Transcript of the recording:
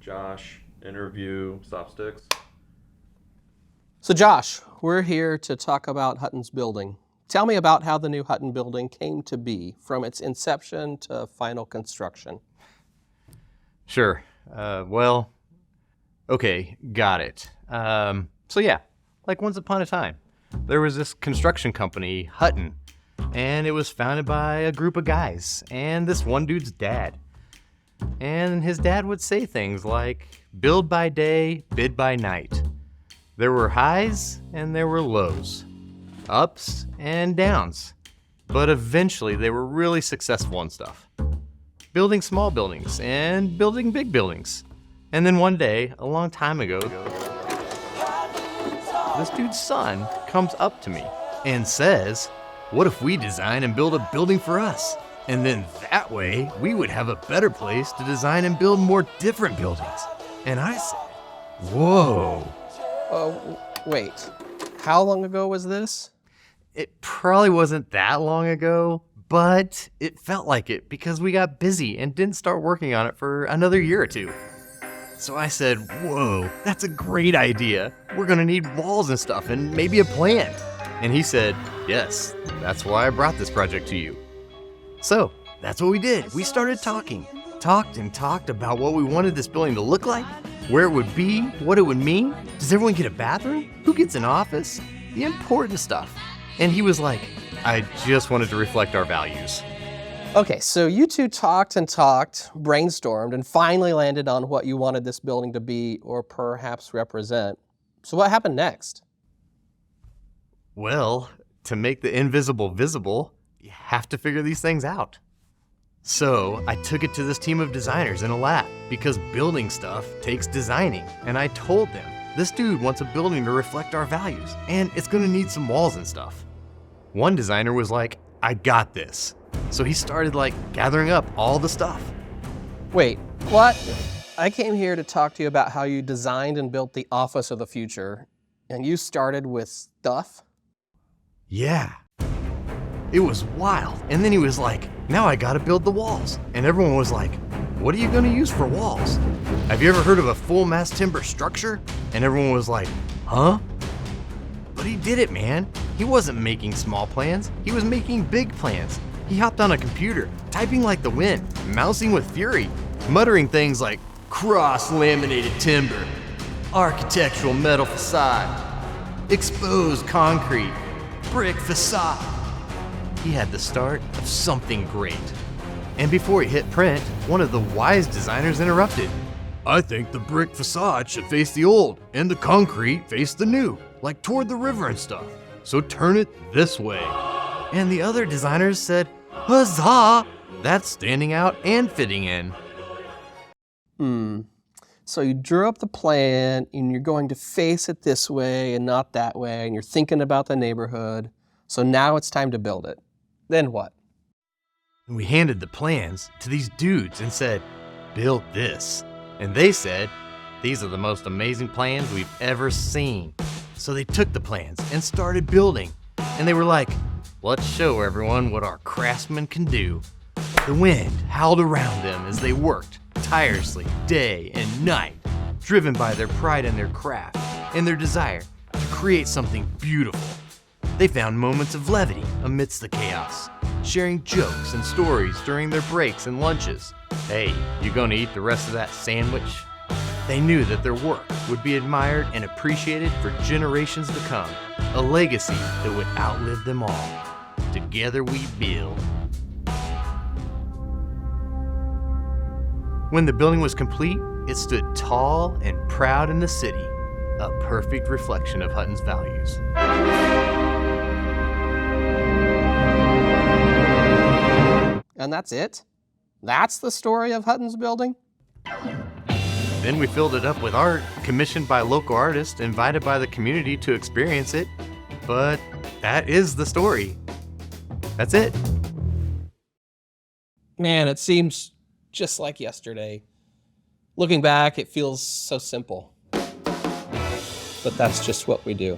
Josh, interview, stop sticks. So Josh, we're here to talk about Hutton's building. Tell me about how the new Hutton building came to be, from its inception to final construction. Sure. Okay, got it. Like once upon a time, there was this construction company, Hutton, and it was founded by a group of guys and this one dude's dad. And his dad would say things like, build by day, bid by night. There were highs and there were lows, ups and downs. But eventually they were really successful and stuff. Building small buildings and building big buildings. And then one day, a long time ago, this dude's son comes up to me and says, what if we design and build a building for us? And then that way, we would have a better place to design and build more different buildings. And I said, whoa. Wait, how long ago was this? It probably wasn't that long ago, but it felt like it because we got busy and didn't start working on it for another year or two. So I said, whoa, that's a great idea. We're gonna need walls and stuff and maybe a plan. And he said, yes, that's why I brought this project to you. So that's what we did. We started talked about what we wanted this building to look like, where it would be, what it would mean. Does everyone get a bathroom? Who gets an office? The important stuff. And he was like, I just wanted to reflect our values. Okay, so you two talked, brainstormed, and finally landed on what you wanted this building to be or perhaps represent. So what happened next? Well, to make the invisible visible, you have to figure these things out. So I took it to this team of designers in a lab because building stuff takes designing. And I told them, this dude wants a building to reflect our values and it's gonna need some walls and stuff. One designer was like, I got this. So he started gathering up all the stuff. Wait, what? I came here to talk to you about how you designed and built the office of the future, and you started with stuff? Yeah. It was wild. And then he was like, now I gotta build the walls. And everyone was like, what are you gonna use for walls? Have you ever heard of a full mass timber structure? And everyone was like, huh? But he did it, man. He wasn't making small plans. He was making big plans. He hopped on a computer, typing like the wind, mousing with fury, muttering things like cross-laminated timber, architectural metal facade, exposed concrete, brick facade. He had the start of something great. And before he hit print, one of the wise designers interrupted. I think the brick facade should face the old and the concrete face the new, like toward the river and stuff. So turn it this way. And the other designers said, huzzah! That's standing out and fitting in. So you drew up the plan and you're going to face it this way and not that way, and you're thinking about the neighborhood. So now it's time to build it. Then what? And we handed the plans to these dudes and said, build this. And they said, these are the most amazing plans we've ever seen. So they took the plans and started building. And they were like, let's show everyone what our craftsmen can do. The wind howled around them as they worked tirelessly day and night, driven by their pride in their craft and their desire to create something beautiful. They found moments of levity amidst the chaos, sharing jokes and stories during their breaks and lunches. Hey, you gonna eat the rest of that sandwich? They knew that their work would be admired and appreciated for generations to come, a legacy that would outlive them all. Together we build. When the building was complete, it stood tall and proud in the city, a perfect reflection of Hutton's values. And that's it? That's the story of Hutton's building? Then we filled it up with art, commissioned by local artists, invited by the community to experience it. But that is the story. That's it. Man, it seems just like yesterday. Looking back, it feels so simple. But that's just what we do.